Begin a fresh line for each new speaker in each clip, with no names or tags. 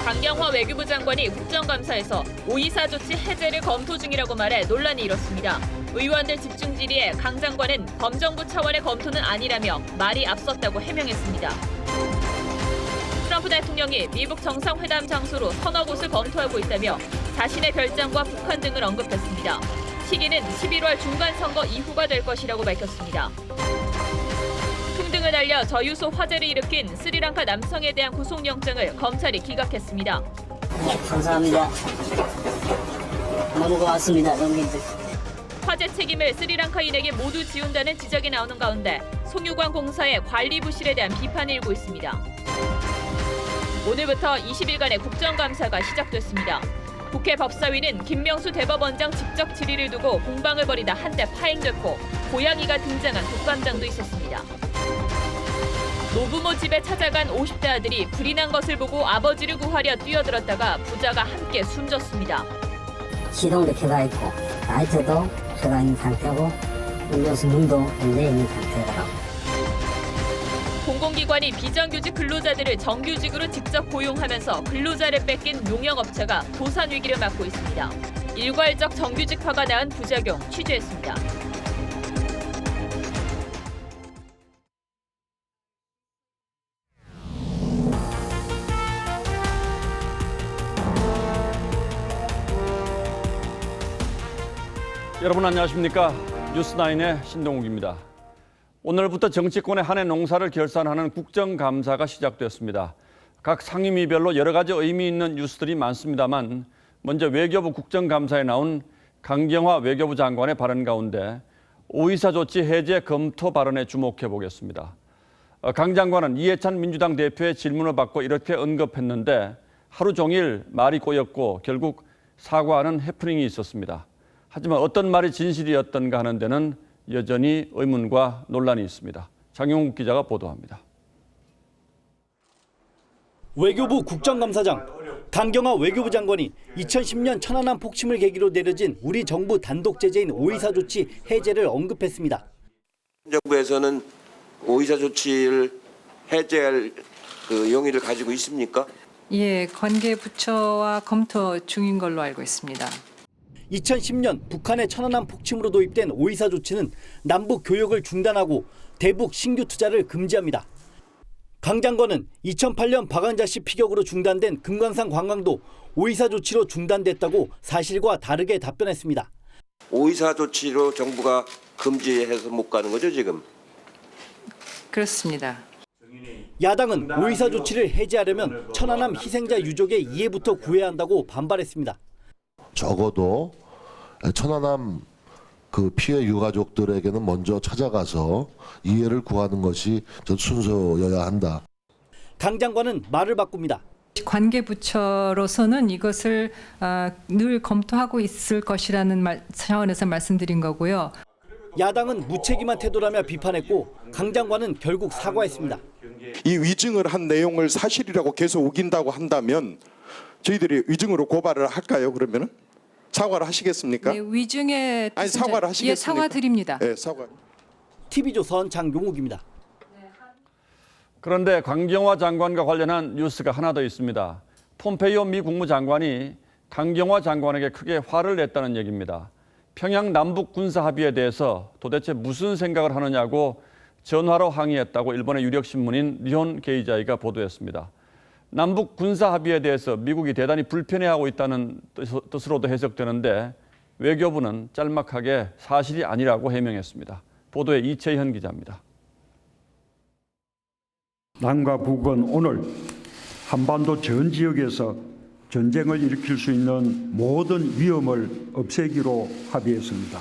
강경화 외교부 장관이 국정감사에서 오이사 조치 해제를 검토 중이라고 말해 논란이 일었습니다. 의원들 집중 질의에 강 장관은 범정부 차원의 검토는 아니라며 말이 앞섰다고 해명했습니다. 트럼프 대통령이 미국 정상회담 장소로 서너 곳을 검토하고 있다며 자신의 별장과 북한 등을 언급했습니다. 시기는 11월 중간선거 이후가 될 것이라고 밝혔습니다. 흥등을 날려 저유소 화재를 일으킨 스리랑카 남성에 대한 구속영장을 검찰이 기각했습니다.
네, 감사합니다. 모두 고맙습니다, 농민들.
화재 책임을 스리랑카인에게 모두 지운다는 지적이 나오는 가운데 송유관 공사의 관리 부실에 대한 비판이 일고 있습니다. 오늘부터 20일간의 국정감사가 시작됐습니다. 국회 법사위는 김명수 대법원장 직접 질의를 두고 공방을 벌이다 한 대 파행됐고 고양이가 등장한 독감장도 있었습니다. 노부모 집에 찾아간 50대 아들이 불이 난 것을 보고 아버지를 구하려 뛰어들었다가 부자가 함께 숨졌습니다.
시동도 켜가 있고 라이트도 켜가 있는 상태고 음료수 문도 열려 있는 상태더라고요.
공공기관이 비정규직 근로자들을 정규직으로 직접 고용하면서 근로자를 뺏긴 용역업체가 도산 위기를 맞고 있습니다. 일괄적 정규직화가 낳은 부작용 취재했습니다.
여러분 안녕하십니까? 뉴스9의 신동욱입니다. 오늘부터 정치권의 한 해 농사를 결산하는 국정감사가 시작되었습니다. 각 상임위별로 여러 가지 의미 있는 뉴스들이 많습니다만 먼저 외교부 국정감사에 나온 강경화 외교부 장관의 발언 가운데 오이사 조치 해제 검토 발언에 주목해 보겠습니다. 강 장관은 이해찬 민주당 대표의 질문을 받고 이렇게 언급했는데 하루 종일 말이 꼬였고 결국 사과하는 해프닝이 있었습니다. 하지만 어떤 말이 진실이었던가 하는 데는 여전히 의문과 논란이 있습니다. 장용욱 기자가 보도합니다.
외교부 국정감사장 강경화 외교부 장관이 2010년 천안함 폭침을 계기로 내려진 우리 정부 단독 제재인 오이사 조치 해제를 언급했습니다.
정부에서는 오이사 조치를 해제할 용의를 가지고 있습니까?
예, 관계 부처와 검토 중인 걸로 알고 있습니다.
2010년 북한의 천안함 폭침으로 도입된 오이사 조치는 남북 교역을 중단하고 대북 신규 투자를 금지합니다. 강 장관은 2008년 박항자 씨 피격으로 중단된 금강산 관광도 오이사 조치로 중단됐다고 사실과 다르게 답변했습니다.
오이사 조치로 정부가 금지해서 못 가는 거죠, 지금?
그렇습니다.
야당은 오이사 조치를 해제하려면 천안함 희생자 유족의 이해부터 구해야 한다고 반발했습니다.
적어도 천안함 피해 유가족들에게는 먼저 찾아가서 이해를 구하는 것이 순서여야 한다.
강 장관은 말을 바꿉니다.
관계 부처로서는 이것을 늘 검토하고 있을 것이라는 차원에서 말씀드린 거고요.
야당은 무책임한 태도라며 비판했고 강 장관은 결국 사과했습니다.
이 위증을 한 내용을 사실이라고 계속 우긴다고 한다면 저희들이 위증으로 고발을 할까요? 그러면은 사과를 하시겠습니까?
네, 위증의
아니 사과를 하시겠습니까?
예, 사과드립니다.
네, 사과.
TV조선 장용욱입니다.
그런데 강경화 장관과 관련한 뉴스가 하나 더 있습니다. 폼페이오 미 국무장관이 강경화 장관에게 크게 화를 냈다는 얘기입니다. 평양 남북 군사 합의에 대해서 도대체 무슨 생각을 하느냐고 전화로 항의했다고 일본의 유력 신문인 니혼 게이자이가 보도했습니다. 남북 군사 합의에 대해서 미국이 대단히 불편해하고 있다는 뜻으로도 해석되는데 외교부는 짤막하게 사실이 아니라고 해명했습니다. 보도에 이채현 기자입니다.
남과 북은 오늘 한반도 전 지역에서 전쟁을 일으킬 수 있는 모든 위험을 없애기로 합의했습니다.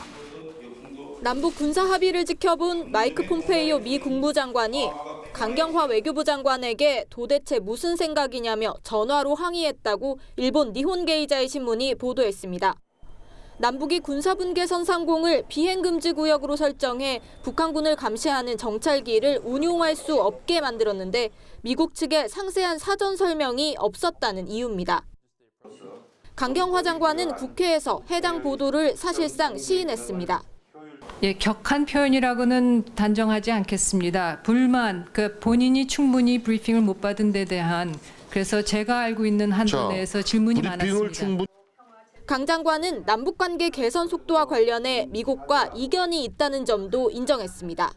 남북 군사 합의를 지켜본 마이크 폼페이오 미 국무장관이 강경화 외교부 장관에게 도대체 무슨 생각이냐며 전화로 항의했다고 일본 니혼 게이자이 신문이 보도했습니다. 남북이 군사분계선 상공을 비행금지 구역으로 설정해 북한군을 감시하는 정찰기를 운용할 수 없게 만들었는데 미국 측의 상세한 사전 설명이 없었다는 이유입니다. 강경화 장관은 국회에서 해당 보도를 사실상 시인했습니다.
예, 격한 표현이라고는 단정하지 않겠습니다. 불만, 본인이 충분히 브리핑을 못 받은 데 대한 그래서 제가 알고 있는 한도 내에서 질문이
브리핑을
많았습니다.
충분히
강 장관은 남북관계 개선 속도와 관련해 미국과 이견이 있다는 점도 인정했습니다.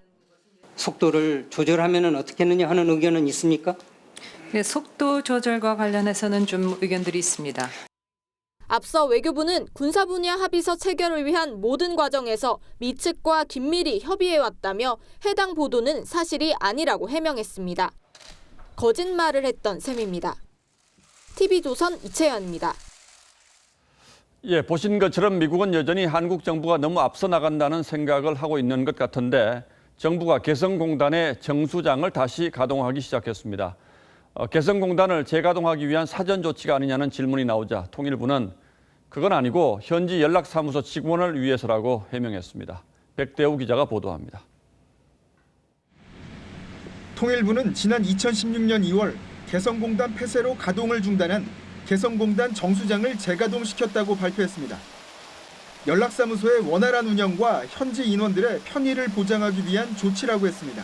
속도를 조절하면 어떻겠느냐 하는 의견은 있습니까?
네, 속도 조절과 관련해서는 좀 의견들이 있습니다.
앞서 외교부는 군사 분야 합의서 체결을 위한 모든 과정에서 미 측과 긴밀히 협의해왔다며 해당 보도는 사실이 아니라고 해명했습니다. 거짓말을 했던 셈입니다. TV조선 이채연입니다.
예, 보신 것처럼 미국은 여전히 한국 정부가 너무 앞서 나간다는 생각을 하고 있는 것 같은데 정부가 개성공단의 정수장을 다시 가동하기 시작했습니다. 개성공단을 재가동하기 위한 사전 조치가 아니냐는 질문이 나오자 통일부는 그건 아니고 현지 연락사무소 직원을 위해서라고 해명했습니다. 백대우 기자가 보도합니다.
통일부는 지난 2016년 2월 개성공단 폐쇄로 가동을 중단한 개성공단 정수장을 재가동시켰다고 발표했습니다. 연락사무소의 원활한 운영과 현지 인원들의 편의를 보장하기 위한 조치라고 했습니다.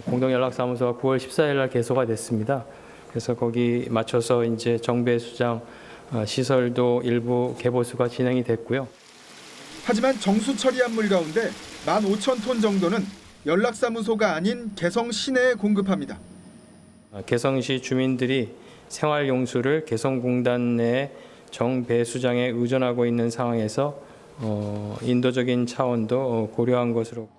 공동연락사무소가 9월 14일 날 개소가 됐습니다. 그래서 거기 맞춰서 이제 정배수장 시설도 일부 개보수가 진행이 됐고요.
하지만 정수 처리한 물 가운데 15,000톤 정도는 연락사무소가 아닌 개성 시내에 공급합니다.
개성시 주민들이 생활용수를 개성공단 내 정배수장에 의존하고 있는 상황에서 인도적인 차원도 고려한 것으로.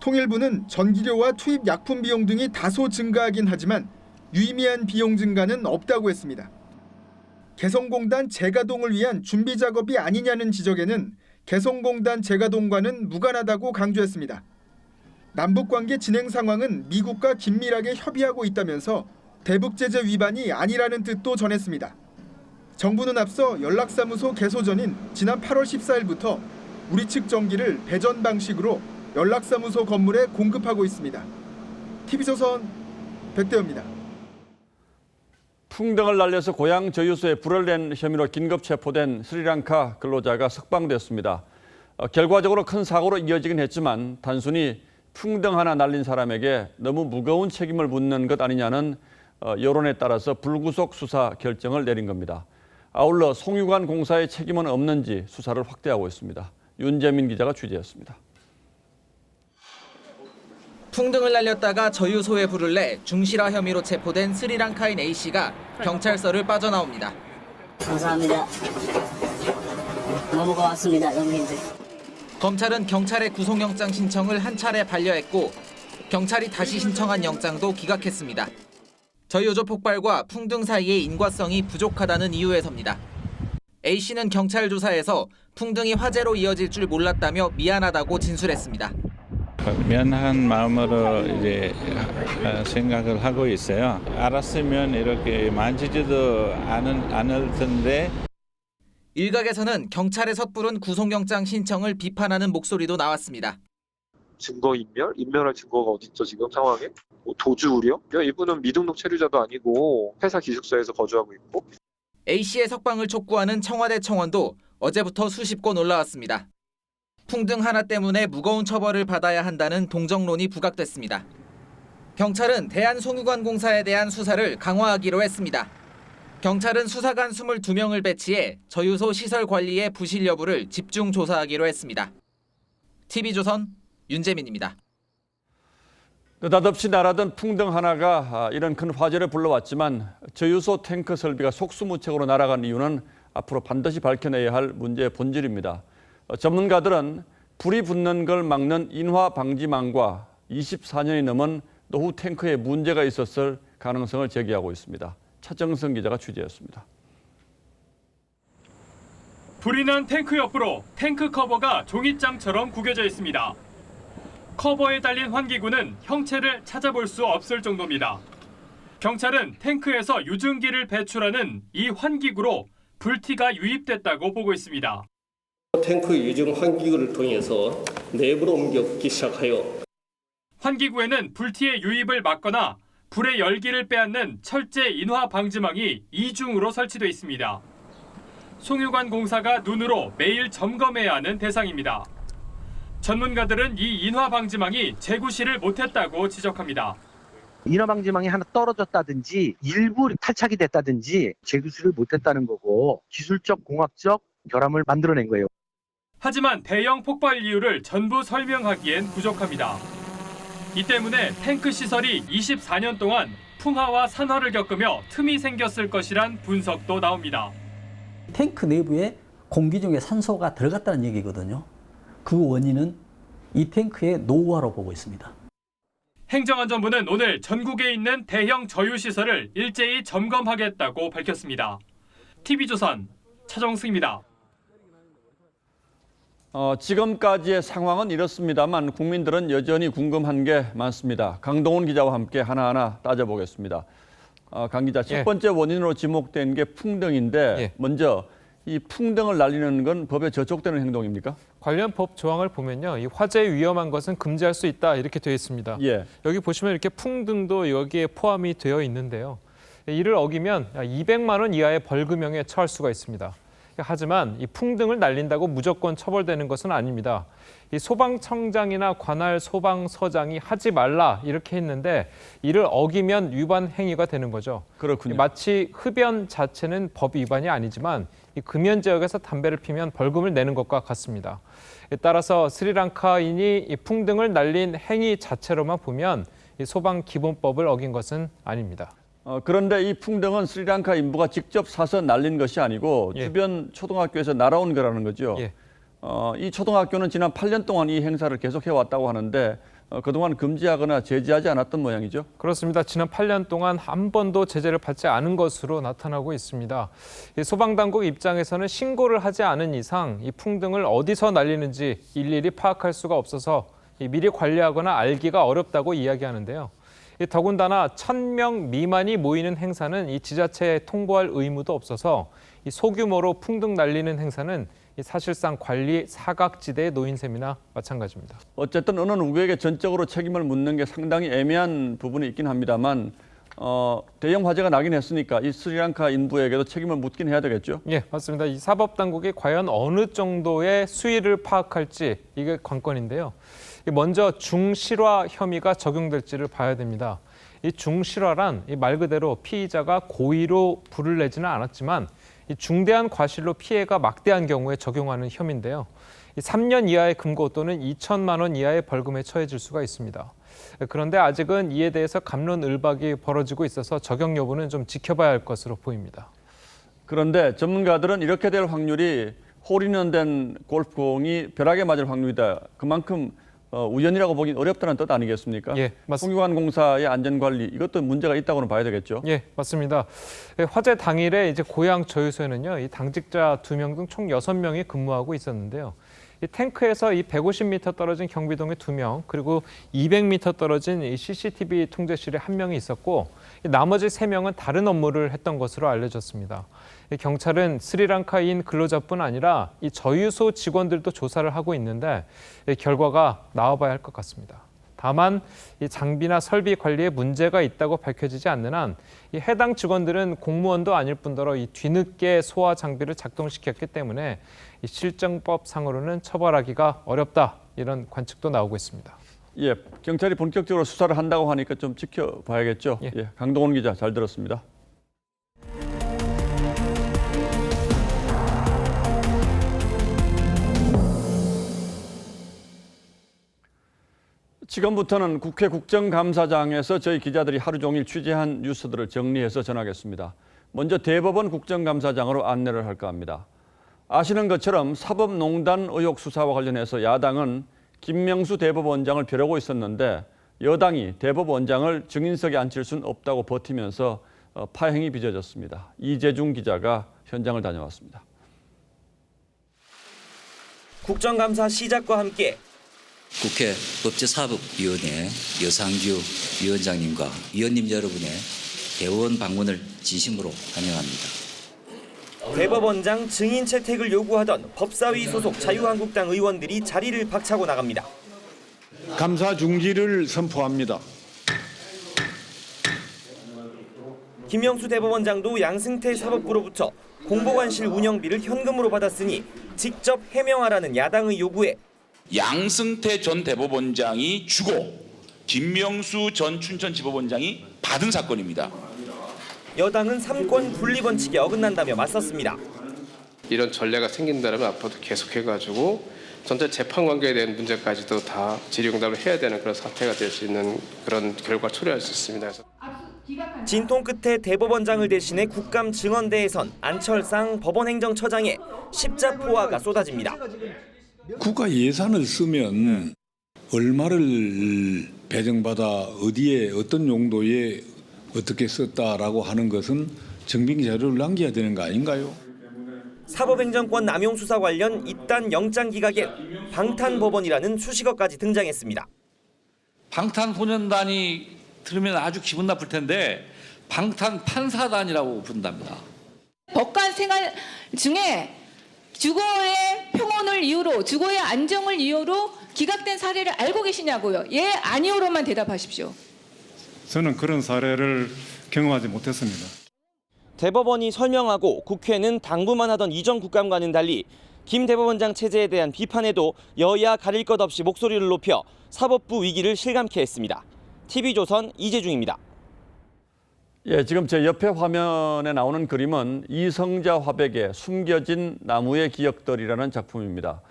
통일부는 전기료와 투입 약품 비용 등이 다소 증가하긴 하지만 유의미한 비용 증가는 없다고 했습니다. 개성공단 재가동을 위한 준비 작업이 아니냐는 지적에는 개성공단 재가동과는 무관하다고 강조했습니다. 남북관계 진행 상황은 미국과 긴밀하게 협의하고 있다면서 대북제재 위반이 아니라는 뜻도 전했습니다. 정부는 앞서 연락사무소 개소 전인 지난 8월 14일부터 우리 측 전기를 배전 방식으로 연락사무소 건물에 공급하고 있습니다. TV조선 백대호입니다.
풍등을 날려서 고향 저유소에 불을 낸 혐의로 긴급 체포된 스리랑카 근로자가 석방됐습니다. 결과적으로 큰 사고로 이어지긴 했지만 단순히 풍등 하나 날린 사람에게 너무 무거운 책임을 묻는 것 아니냐는 여론에 따라서 불구속 수사 결정을 내린 겁니다. 아울러 송유관 공사의 책임은 없는지 수사를 확대하고 있습니다. 윤재민 기자가 취재했습니다.
풍등을 날렸다가 저유소에 불을 내 중실화 혐의로 체포된 스리랑카인 A씨가 경찰서를 빠져나옵니다.
감사합니다. 너무 고맙습니다, 영민들.
검찰은 경찰의 구속영장 신청을 한 차례 반려했고 경찰이 다시 신청한 영장도 기각했습니다. 저유소 폭발과 풍등 사이의 인과성이 부족하다는 이유에서입니다. A씨는 경찰 조사에서 풍등이 화재로 이어질 줄 몰랐다며 미안하다고 진술했습니다.
미안한 마음으로 이제 생각을 하고 있어요. 알았으면 이렇게 만지지도 않을 텐데.
일각에서는 경찰의 섣부른 구속영장 신청을 비판하는 목소리도 나왔습니다.
증거인멸? 인멸할 증거가 어딨죠 지금 상황에? 도주 우려? 이분은 미등록 체류자도 아니고 회사 기숙사에서 거주하고 있고.
A씨의 석방을 촉구하는 청와대 청원도 어제부터 수십 건 올라왔습니다. 풍등 하나 때문에 무거운 처벌을 받아야 한다는 동정론이 부각됐습니다. 경찰은 대한송유관공사에 대한 수사를 강화하기로 했습니다. 경찰은 수사관 22명을 배치해 저유소 시설 관리의 부실 여부를 집중 조사하기로 했습니다. TV조선 윤재민입니다.
느닷없이 날아든 풍등 하나가 이런 큰 화재를 불러왔지만 저유소 탱크 설비가 속수무책으로 날아간 이유는 앞으로 반드시 밝혀내야 할 문제의 본질입니다. 전문가들은 불이 붙는 걸 막는 인화 방지망과 24년이 넘은 노후 탱크에 문제가 있었을 가능성을 제기하고 있습니다. 차정성 기자가 취재했습니다.
불이 난 탱크 옆으로 탱크 커버가 종이장처럼 구겨져 있습니다. 커버에 달린 환기구는 형체를 찾아볼 수 없을 정도입니다. 경찰은 탱크에서 유증기를 배출하는 이 환기구로 불티가 유입됐다고 보고 있습니다.
탱크 유증 환기구를 통해서 내부로 옮기기 시작하여
환기구에는 불티의 유입을 막거나 불의 열기를 빼앗는 철제 인화 방지망이 이중으로 설치돼 있습니다. 송유관 공사가 눈으로 매일 점검해야 하는 대상입니다. 전문가들은 이 인화 방지망이 재구시를 못했다고 지적합니다.
인화방지망이 하나 떨어졌다든지 일부 탈착이 됐다든지 재구실을 못했다는 거고 기술적 공학적 결함을 만들어낸 거예요.
하지만 대형 폭발 이유를 전부 설명하기엔 부족합니다. 이 때문에 탱크 시설이 24년 동안 풍화와 산화를 겪으며 틈이 생겼을 것이란 분석도 나옵니다.
탱크 내부에 공기 중에 산소가 들어갔다는 얘기거든요. 그 원인은 이 탱크의 노후화로 보고 있습니다.
행정안전부는 오늘 전국에 있는 대형 저유시설을 일제히 점검하겠다고 밝혔습니다. TV조선 차정승입니다.
지금까지의 상황은 이렇습니다만 국민들은 여전히 궁금한 게 많습니다. 강동원 기자와 함께 하나하나 따져보겠습니다. 강 기자, 첫 번째 원인으로 지목된 게 풍등인데 먼저 이 풍등을 날리는 건 법에 저촉되는 행동입니까?
관련 법 조항을 보면요, 이 화재에 위험한 것은 금지할 수 있다 이렇게 되어 있습니다. 여기 보시면 이렇게 풍등도 여기에 포함이 되어 있는데요. 이를 어기면 200만 원 이하의 벌금형에 처할 수가 있습니다. 하지만 이 풍등을 날린다고 무조건 처벌되는 것은 아닙니다. 이 소방청장이나 관할 소방서장이 하지 말라 이렇게 했는데 이를 어기면 위반 행위가 되는 거죠.
그렇군요.
마치 흡연 자체는 법 위반이 아니지만 이 금연 지역에서 담배를 피면 벌금을 내는 것과 같습니다. 따라서 스리랑카인이 이 풍등을 날린 행위 자체로만 보면 이 소방기본법을 어긴 것은 아닙니다.
그런데 이 풍등은 스리랑카 인부가 직접 사서 날린 것이 아니고 주변 초등학교에서 날아온 거라는 거죠. 이 초등학교는 지난 8년 동안 이 행사를 계속해왔다고 하는데 그동안 금지하거나 제지하지 않았던 모양이죠?
그렇습니다. 지난 8년 동안 한 번도 제재를 받지 않은 것으로 나타나고 있습니다. 소방당국 입장에서는 신고를 하지 않은 이상 이 풍등을 어디서 날리는지 일일이 파악할 수가 없어서 미리 관리하거나 알기가 어렵다고 이야기하는데요. 더군다나 1,000명 미만이 모이는 행사는 이 지자체에 통보할 의무도 없어서 이 소규모로 풍등 날리는 행사는 사실상 관리 사각지대에 놓인 셈이나 마찬가지입니다.
어쨌든 어느 누구에게 전적으로 책임을 묻는 게 상당히 애매한 부분이 있긴 합니다만 대형 화재가 나긴 했으니까 이 스리랑카 인부에게도 책임을 묻긴 해야 되겠죠?
예, 맞습니다. 이 사법당국이 과연 어느 정도의 수위를 파악할지 이게 관건인데요. 먼저 중실화 혐의가 적용될지를 봐야 됩니다. 이 중실화란 말 그대로 피의자가 고의로 불을 내지는 않았지만 이 중대한 과실로 피해가 막대한 경우에 적용하는 혐의인데요. 3년 이하의 금고 또는 2천만 원 이하의 벌금에 처해질 수가 있습니다. 그런데 아직은 이에 대해서 갑론을박이 벌어지고 있어서 적용 여부는 좀 지켜봐야 할 것으로 보입니다.
그런데 전문가들은 이렇게 될 확률이 홀인원된 골프공이 벼락에 맞을 확률이다. 그만큼 우연이라고 보긴 어렵다는 뜻 아니겠습니까?
예, 맞습니다.
송유관공사의 안전관리 이것도 문제가 있다고는 봐야 되겠죠?
예, 맞습니다. 화재 당일에 이제 고양 저유소에는요, 이 당직자 2명 등 총 6명이 근무하고 있었는데요. 이 탱크에서 이 150m 떨어진 경비동에 2명, 그리고 200m 떨어진 이 CCTV 통제실에 1명이 있었고, 나머지 3명은 다른 업무를 했던 것으로 알려졌습니다. 경찰은 스리랑카인 근로자뿐 아니라 이 저유소 직원들도 조사를 하고 있는데 결과가 나와봐야 할 것 같습니다. 다만 이 장비나 설비 관리에 문제가 있다고 밝혀지지 않는 한 이 해당 직원들은 공무원도 아닐 뿐더러 이 뒤늦게 소화 장비를 작동시켰기 때문에 이 실정법상으로는 처벌하기가 어렵다 이런 관측도 나오고 있습니다.
예, 경찰이 본격적으로 수사를 한다고 하니까 좀 지켜봐야겠죠. 예, 강동원 기자 잘 들었습니다. 지금부터는 국회 국정감사장에서 저희 기자들이 하루 종일 취재한 뉴스들을 정리해서 전하겠습니다. 먼저 대법원 국정감사장으로 안내를 할까 합니다. 아시는 것처럼 사법농단 의혹 수사와 관련해서 야당은 김명수 대법원장을 벼르고 있었는데 여당이 대법원장을 증인석에 앉힐 수는 없다고 버티면서 파행이 빚어졌습니다. 이재중 기자가 현장을 다녀왔습니다.
국정감사 시작과 함께
국회 법제사법위원회 여상규 위원장님과 위원님 여러분의 대법원 방문을 진심으로 환영합니다.
대법원장 증인 채택을 요구하던 법사위 소속 자유한국당 의원들이 자리를 박차고 나갑니다.
감사 중지를 선포합니다.
김명수 대법원장도 양승태 사법부로부터 공보관실 운영비를 현금으로 받았으니 직접 해명하라는 야당의 요구에
양승태 전 대법원장이 주고
김명수 전 춘천지법원장이 받은 사건입니다.
여당은 3권 분리 원칙에 어긋난다며 맞섰습니다.
이런 전례가 생긴다면 앞으로도 계속해가지고 전체 재판 관계에 대한 문제까지도 다 질의응답을 해야 되는 그런 사태가 될 수 있는 그런 결과를 초래할 수 있습니다.
진통 끝에 대법원장을 대신해 국감 증언대에선 안철상 법원행정처장의 십자포화가 쏟아집니다.
국가 예산을 쓰면 얼마를 배정받아 어디에 어떤 용도에 어떻게 썼다라고 하는 것은 증빙 자료를 남겨야 되는 거 아닌가요?
사법행정권 남용 수사 관련 이딴 영장 기각엔 방탄법원이라는 수식어까지 등장했습니다.
방탄소년단이 들으면 아주 기분 나쁠 텐데 방탄판사단이라고 부른답니다.
법관 생활 중에 주거의 평온을 이유로, 주거의 안정을 이유로 기각된 사례를 알고 계시냐고요? 예, 아니오로만 대답하십시오.
저는 그런 사례를 경험하지 못했습니다.
대법원이 설명하고 국회는 당부만 하던 이전 국감과는 달리 김 대법원장 체제에 대한 비판에도 여야 가릴 것 없이 목소리를 높여 사법부 위기를 실감케 했습니다. TV조선 이재중입니다.
예, 지금 제 옆에 화면에 나오는 그림은 이성자 화백의 숨겨진 나무의 기억들이라는 작품입니다.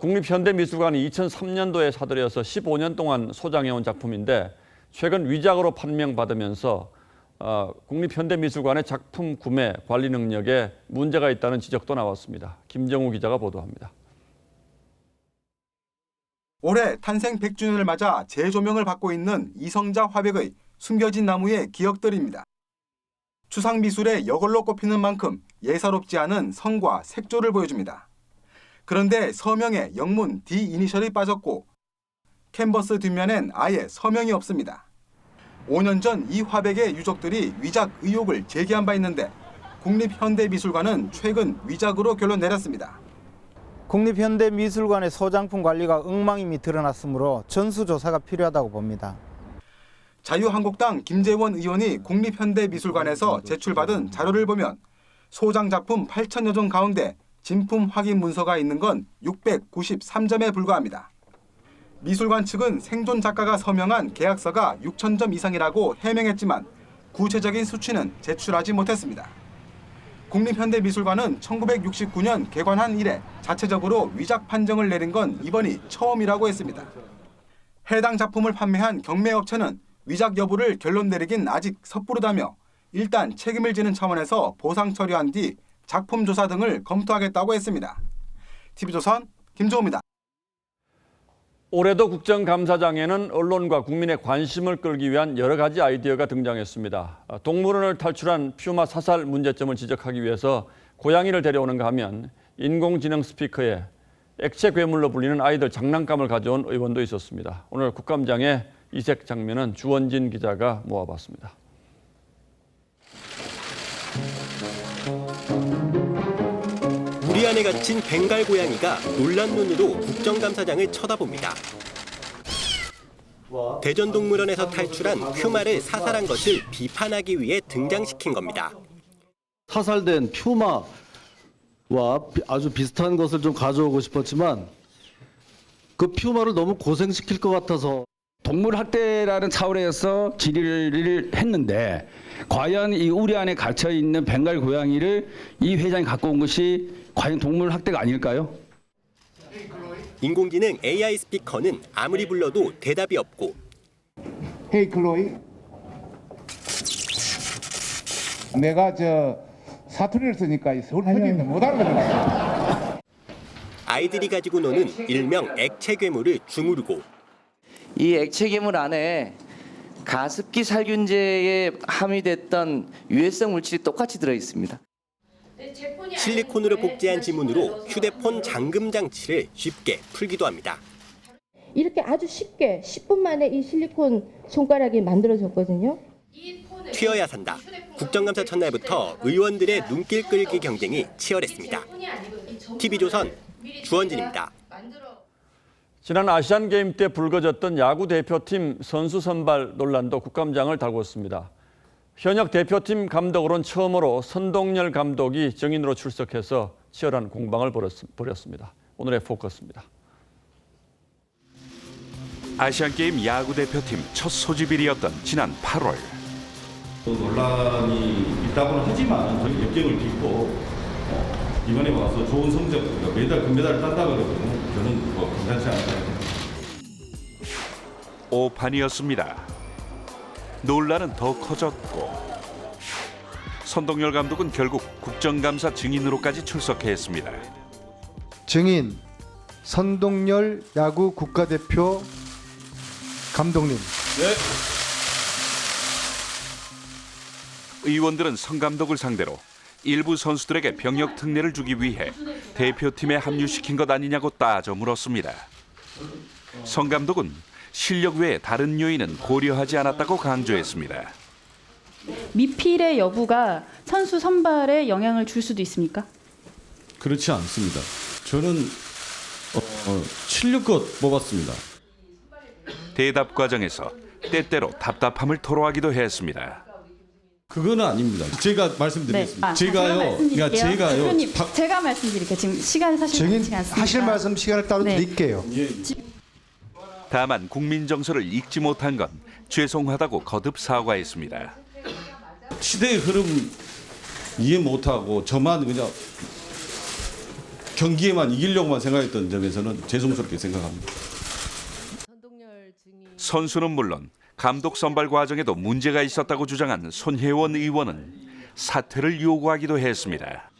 국립현대미술관이 2003년도에 사들여서 15년 동안 소장해온 작품인데 최근 위작으로 판명받으면서 국립현대미술관의 작품 구매, 관리 능력에 문제가 있다는 지적도 나왔습니다. 김정우 기자가 보도합니다.
올해 탄생 100주년을 맞아 재조명을 받고 있는 이성자 화백의 숨겨진 나무의 기억들입니다. 추상미술의 여걸로 꼽히는 만큼 예사롭지 않은 성과 색조를 보여줍니다. 그런데 서명에 영문 D 이니셜이 빠졌고 캔버스 뒷면엔 아예 서명이 없습니다. 5년 전 이 화백의 유족들이 위작 의혹을 제기한 바 있는데 국립현대미술관은 최근 위작으로 결론 내렸습니다.
국립현대미술관의 소장품 관리가 엉망임이 드러났으므로 전수조사가 필요하다고 봅니다.
자유한국당 김재원 의원이 국립현대미술관에서 제출받은 자료를 보면 소장 작품 8천여 점 가운데 진품 확인 문서가 있는 건 693점에 불과합니다. 미술관 측은 생존 작가가 서명한 계약서가 6천 점 이상이라고 해명했지만 구체적인 수치는 제출하지 못했습니다. 국립현대미술관은 1969년 개관한 이래 자체적으로 위작 판정을 내린 건 이번이 처음이라고 했습니다. 해당 작품을 판매한 경매업체는 위작 여부를 결론 내리긴 아직 섣부르다며 일단 책임을 지는 차원에서 보상 처리한 뒤 작품 조사 등을 검토하겠다고 했습니다. TV조선 김조우입니다.
올해도 국정감사장에는 언론과 국민의 관심을 끌기 위한 여러 가지 아이디어가 등장했습니다. 동물원을 탈출한 퓨마 사살 문제점을 지적하기 위해서 고양이를 데려오는가 하면 인공지능 스피커에 액체 괴물로 불리는 아이들 장난감을 가져온 의원도 있었습니다. 오늘 국감장의 이색 장면은 주원진 기자가 모아봤습니다.
우리 안에 갇힌 벵갈 고양이가 놀란 눈으로 국정감사장을 쳐다봅니다. 대전동물원에서 탈출한 퓨마를 사살한 것을 비판하기 위해 등장시킨 겁니다.
사살된 퓨마와 아주 비슷한 것을 좀 가져오고 싶었지만 그 퓨마를 너무 고생시킬 것 같아서
동물 학대라는 차원에서 질의를 했는데 과연 이 우리 안에 갇혀 있는 벵갈 고양이를 이 회장이 갖고 온 것이 과연 동물 학대가 아닐까요?
인공지능 AI 스피커는 아무리 불러도 대답이 없고
헤이 클로이, 내가 사투리를 쓰니까 서울 편인데 못 알아듣는
아이들이 가지고 노는 일명 액체 괴물을 주무르고
이 액체 괴물 안에 가습기 살균제에 함유됐던 유해성 물질이 똑같이 들어 있습니다.
실리콘으로 복제한 지문으로 휴대폰 잠금 장치를 쉽게 풀기도 합니다.
이렇게 아주 쉽게 10분 만에 이 실리콘 손가락이 만들어졌거든요.
튀어야 산다. 국정감사 첫날부터 의원들의 눈길 끌기 경쟁이 치열했습니다. TV조선 주원진입니다.
지난 아시안게임 때 불거졌던 야구 대표팀 선수 선발 논란도 국감장을 달궜습니다. 현역 대표팀 감독으로는 처음으로 선동열 감독이 정인으로 출석해서 치열한 공방을 벌였습니다. 오늘의 포커스입니다.
아시안게임 야구 대표팀 첫 소집일이었던 지난 8월.
논란이 있다고는 하지만 저희 역경을 딛고 이번에 와서 좋은 성적, 메달, 금메달을 딴다 그러면 저는 괜찮지 않다.
오판이었습니다. 논란은 더 커졌고 선동열 감독은 결국 국정감사 증인으로까지 출석했습니다.
증인 선동열 야구 국가대표 감독님.
네. 의원들은 성 감독을 상대로 일부 선수들에게 병역 특례를 주기 위해 대표팀에 합류시킨 것 아니냐고 따져 물었습니다. 성 감독은 실력 외에 다른 요인은 고려하지 않았다고 강조했습니다.
미필의 여부가 선수 선발에 영향을 줄 수도 있습니까?
그렇지 않습니다. 저는 실력껏 뽑았습니다.
대답 과정에서 때때로 답답함을 토로하기도 했습니다.
그거는 아닙니다. 제가 말씀드리겠습니다. 제가요.
대표님, 제가 말씀드릴게요. 지금 시간 사실 많지 않습니다.
하실 말씀 시간을 따로 드릴게요.
다만 국민 정서를 읽지 못한 건 죄송하다고 거듭 사과했습니다.
시대의 흐름 이해 못하고 저만 그냥 경기에만 이기려고만 생각했던 점에서는 죄송스럽게 생각합니다.
선수는 물론 감독 선발 과정에도 문제가 있었다고 주장한 손혜원 의원은 사퇴를 요구하기도 했습니다.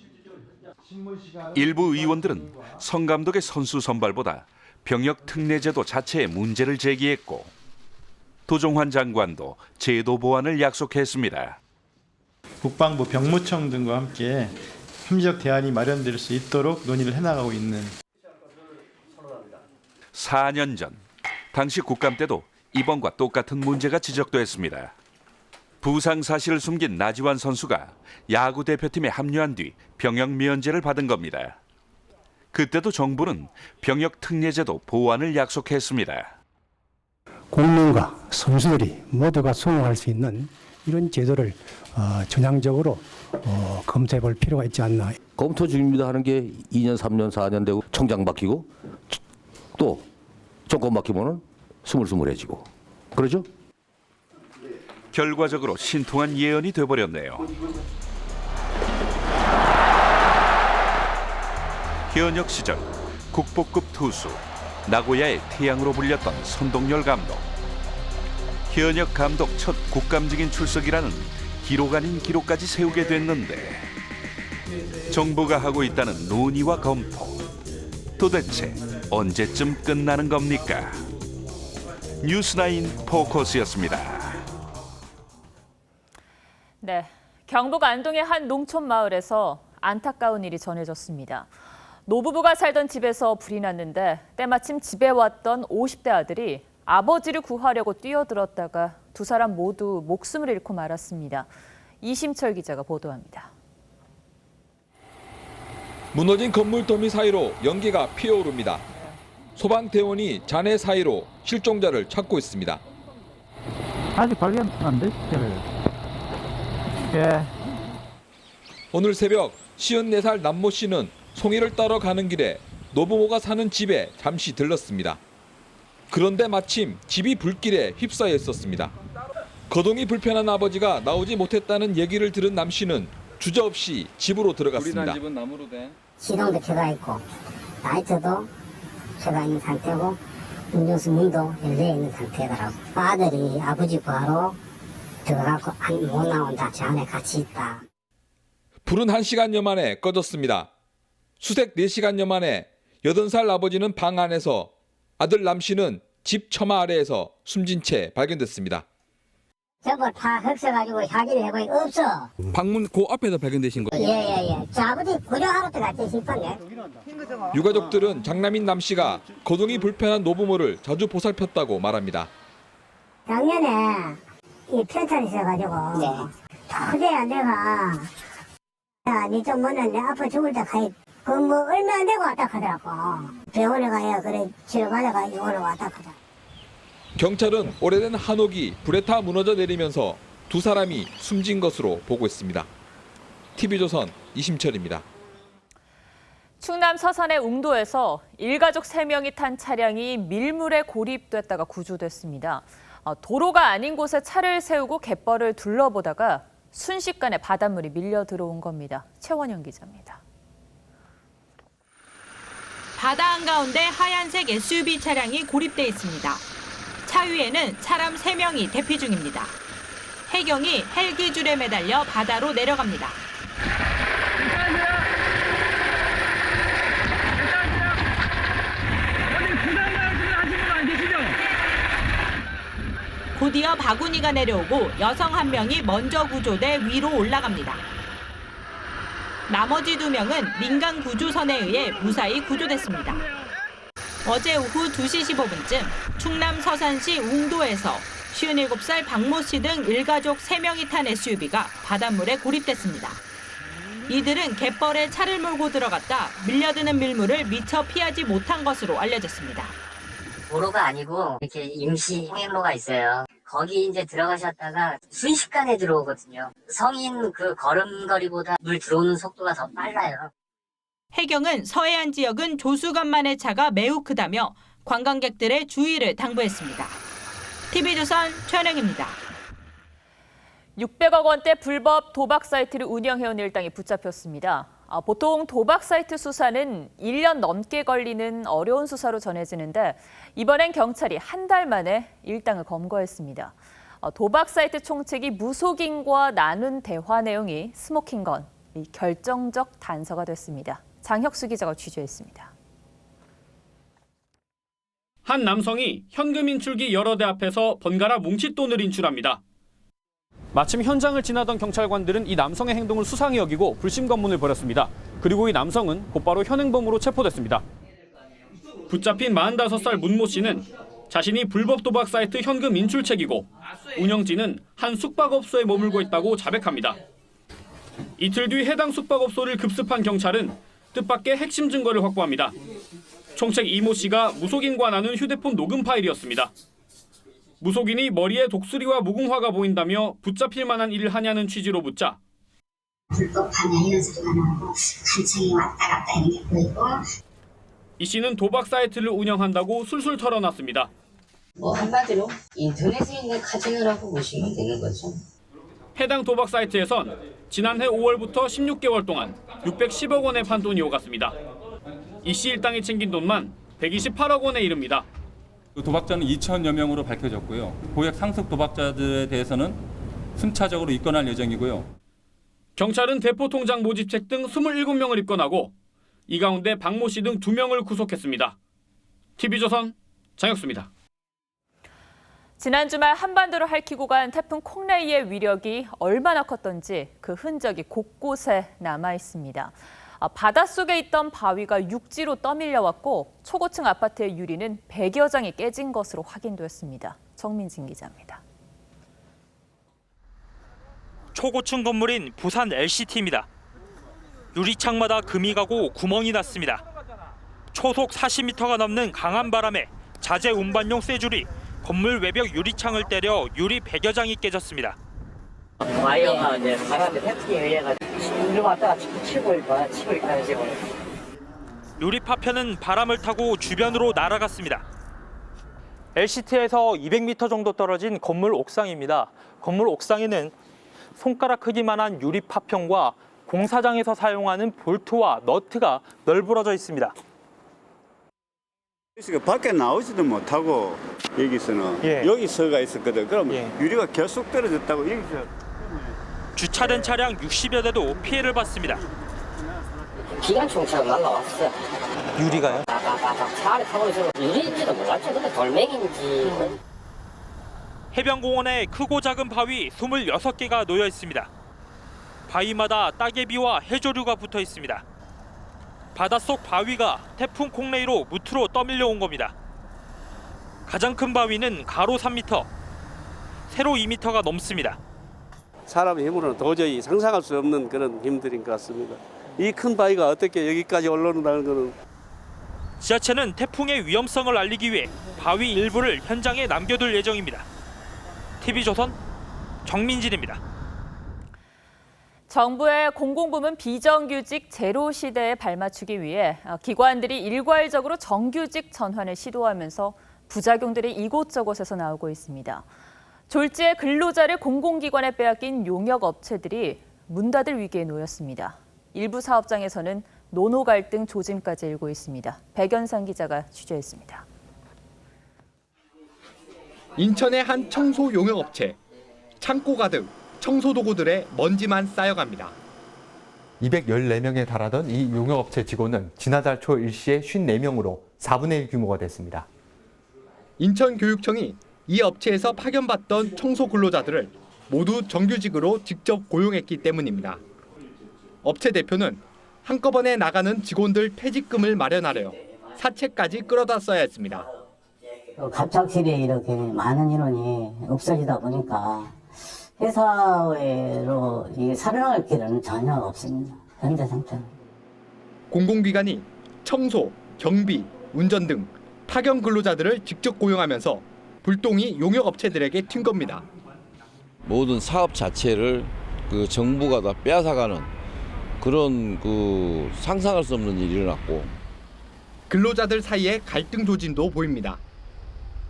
일부 의원들은 성 감독의 선수 선발보다 병역 특례 제도 자체에 문제를 제기했고 도종환 장관도 제도 보완을 약속했습니다.
국방부 병무청 등과 함께 합리적 대안이 마련될 수 있도록 논의를 해나가고 있는.
4년 전 당시 국감 때도 이번과 똑같은 문제가 지적됐습니다. 부상 사실을 숨긴 나지완 선수가 야구 대표팀에 합류한 뒤 병역 면제를 받은 겁니다. 그때도 정부는 병역 특례제도 보완을 약속했습니다.
국민과 선수들이 모두가 수용할 수 있는 이런 제도를 전향적으로 검토해 볼 필요가 있지 않나.
검토 중입니다 하는 게 2년, 3년, 4년 되고 총장 바뀌고 또 정권 바뀌면은 스물스물해지고 그러죠?
결과적으로 신통한 예언이 돼버렸네요. 현역 시절 국보급 투수 나고야의 태양으로 불렸던 선동열 감독. 현역 감독 첫 국감직인 출석이라는 기록 아닌 기록까지 세우게 됐는데 정부가 하고 있다는 논의와 검토. 도대체 언제쯤 끝나는 겁니까? 뉴스9 포커스였습니다.
네, 경북 안동의 한 농촌 마을에서 안타까운 일이 전해졌습니다. 노부부가 살던 집에서 불이 났는데 때마침 집에 왔던 50대 아들이 아버지를 구하려고 뛰어들었다가 두 사람 모두 목숨을 잃고 말았습니다. 이심철 기자가 보도합니다.
무너진 건물 더미 사이로 연기가 피어오릅니다. 소방대원이 잔해 사이로 실종자를 찾고 있습니다.
아직 발견 안 됐어요. 예.
오늘 새벽 54살 남모 씨는 송이를 따러 가는 길에 노부모가 사는 집에 잠시 들렀습니다. 그런데 마침 집이 불길에 휩싸여 있었습니다. 거동이 불편한 아버지가 나오지 못했다는 얘기를 들은 남 씨는 주저없이 집으로 들어갔습니다.
집은 나무로 된.
시동도 켜가 있고 라이트도 켜가 있는 상태고 음료수 문도 열려 있는 상태더라고. 아들이 아버지 구하러 들어가고 못 나온다. 저 안에 같이 있다.
불은 1시간여 만에 꺼졌습니다. 수색 4시간여 만에 80살 아버지는 방 안에서, 아들 남 씨는 집 처마 아래에서 숨진 채 발견됐습니다.
저걸 다 흡수가지고 확인을 해보니 없어.
방문 그 앞에서 발견되신 거예요?
예예예. 저 아버지 구조하러 들어갔지 싶었네.
유가족들은 장남인 남 씨가 거동이 불편한 노부모를 자주 보살폈다고 말합니다.
작년에 이 편찬이 있어가지고 도저히 안 돼가. 야, 니 좀 뭐는 내 아빠 죽을 때까지 뭐 얼마 안 되고 왔다 하더라고. 병원에 가야 그래 치료받아가지고 오늘 왔다 하더라고.
경찰은 오래된 한옥이 불에 타 무너져 내리면서 두 사람이 숨진 것으로 보고 있습니다. TV조선 이심철입니다.
충남 서산의 웅도에서 일가족 3명이 탄 차량이 밀물에 고립됐다가 구조됐습니다. 도로가 아닌 곳에 차를 세우고 갯벌을 둘러보다가 순식간에 바닷물이 밀려 들어온 겁니다. 최원영 기자입니다.
바다 한가운데 하얀색 SUV 차량이 고립돼 있습니다. 차 위에는 사람 3명이 대피 중입니다. 해경이 헬기 줄에 매달려 바다로 내려갑니다. 곧이어 바구니가 내려오고 여성 1명이 먼저 구조돼 위로 올라갑니다. 나머지 2명은 민간 구조선에 의해 무사히 구조됐습니다. 어제 오후 2시 15분쯤 충남 서산시 웅도에서 57살 박모 씨 등 일가족 3명이 탄 SUV가 바닷물에 고립됐습니다. 이들은 갯벌에 차를 몰고 들어갔다 밀려드는 밀물을 미처 피하지 못한 것으로 알려졌습니다.
도로가 아니고 이렇게 임시 통행로가 있어요. 거기 이제 들어가셨다가 순식간에 들어오거든요. 성인 그 걸음걸이보다 물 들어오는 속도가 더 빨라요.
해경은 서해안 지역은 조수간만의 차가 매우 크다며 관광객들의 주의를 당부했습니다. TV조선 최원영입니다.
600억 원대 불법 도박 사이트를 운영해온 일당이 붙잡혔습니다. 보통 도박 사이트 수사는 1년 넘게 걸리는 어려운 수사로 전해지는데 이번엔 경찰이 한 달 만에 일당을 검거했습니다. 도박 사이트 총책이 무속인과 나눈 대화 내용이 스모킹 건 결정적 단서가 됐습니다. 장혁수 기자가 취재했습니다.
한 남성이 현금 인출기 여러 대 앞에서 번갈아 뭉칫돈을 인출합니다. 마침 현장을 지나던 경찰관들은 이 남성의 행동을 수상히 여기고 불심 검문을 벌였습니다. 그리고 이 남성은 곧바로 현행범으로 체포됐습니다. 붙잡힌 45살 문모 씨는 자신이 불법 도박 사이트 현금 인출책이고 운영진은 한 숙박업소에 머물고 있다고 자백합니다. 이틀 뒤 해당 숙박업소를 급습한 경찰은 뜻밖의 핵심 증거를 확보합니다. 총책 이모 씨가 무속인과 나눈 휴대폰 녹음 파일이었습니다. 무속인이 머리에 독수리와 무궁화가 보인다며 붙잡힐 만한 일을 하냐는 취지로 묻자
불법하냐 이런 소리가 나오고 간청이 왔다 갔다 하는 게 보이고
이 씨는 도박 사이트를 운영한다고 술술 털어놨습니다.
한마디로 인터넷에 있는 카지노라고 보시면 되는 거죠.
해당 도박 사이트에선 지난해 5월부터 16개월 동안 610억 원의 판돈이 오갔습니다. 이 씨 일당이 챙긴 돈만 128억 원에 이릅니다.
도박자는 2천여 명으로 밝혀졌고요. 고액 상습 도박자들에 대해서는 순차적으로 입건할 예정이고요.
경찰은 대포 통장 모집책 등 27명을 입건하고 이 가운데 박모 씨 등 2명을 구속했습니다. TV조선 장혁수입니다.
지난 주말 한반도를 핥히고 간 태풍 콩레이의 위력이 얼마나 컸던지 그 흔적이 곳곳에 남아 있습니다. 바닷속에 있던 바위가 육지로 떠밀려왔고 초고층 아파트의 유리는 100여 장이 깨진 것으로 확인됐습니다. 정민진 기자입니다.
초고층 건물인 부산 LCT입니다. 유리창마다 금이 가고 구멍이 났습니다. 초속 40m가 넘는 강한 바람에 자재 운반용 쇠줄이 건물 외벽 유리창을 때려 유리 100여 장이 깨졌습니다.
와이어가 이제 바람에 태풍에 의해가지고 이리 왔다가 치고 있다는 식으로.
유리 파편은 바람을 타고 주변으로 날아갔습니다. LCT에서 200m 정도 떨어진 건물 옥상입니다. 건물 옥상에는 손가락 크기만한 유리 파편과 공사장에서 사용하는 볼트와 너트가 널브러져 있습니다.
밖에 나오지도 못하고 여기서는 여기서가 있었거든. 그럼 유리가 계속 떨어졌다고 여기서.
주차된 차량 60여 대도 피해를 봤습니다.
기관총처럼 날라왔어.
유리가요?
차 안에 타고 있어서 유리인지도 몰랐죠. 근데 돌멩인지.
해변공원에 크고 작은 바위 26개가 놓여 있습니다. 바위마다 따개비와 해조류가 붙어 있습니다. 바닷속 바위가 태풍 콩레이로 무트로 떠밀려 온 겁니다. 가장 큰 바위는 가로 3m, 세로 2m가 넘습니다.
사람의 힘으로는 도저히 상상할 수 없는 그런 힘들인 것 같습니다. 이 큰 바위가 어떻게 여기까지 올라온다는 것은.
지자체는 태풍의 위험성을 알리기 위해 바위 일부를 현장에 남겨둘 예정입니다. TV조선 정민진입니다.
정부의 공공부문 비정규직 제로 시대에 발맞추기 위해 기관들이 일괄적으로 정규직 전환을 시도하면서 부작용들이 이곳저곳에서 나오고 있습니다. 졸지에 근로자를 공공기관에 빼앗긴 용역업체들이 문 닫을 위기에 놓였습니다. 일부 사업장에서는 노노 갈등 조짐까지 일고 있습니다. 백연상 기자가 취재했습니다.
인천의 한 청소 용역업체. 창고 가득 청소 도구들에 먼지만 쌓여갑니다.
214명에 달하던 이 용역업체 직원은 지난달 초 일시에 54명으로 4분의 1 규모가 됐습니다.
인천교육청이 이 업체에서 파견받던 청소 근로자들을 모두 정규직으로 직접 고용했기 때문입니다. 업체 대표는 한꺼번에 나가는 직원들 퇴직금을 마련하려 사채까지 끌어다 써야 했습니다.
갑작스레 이렇게 많은 인원이 없어지다 보니까 회사로 살아날 길은 전혀 없습니다. 현재 상태는.
공공기관이 청소, 경비, 운전 등 파견 근로자들을 직접 고용하면서 불똥이 용역업체들에게 튄 겁니다.
모든 사업 자체를 정부가 다 빼앗아가는 그런 상상할 수 없는 일이 일어났고
근로자들 사이에 갈등 조짐도 보입니다.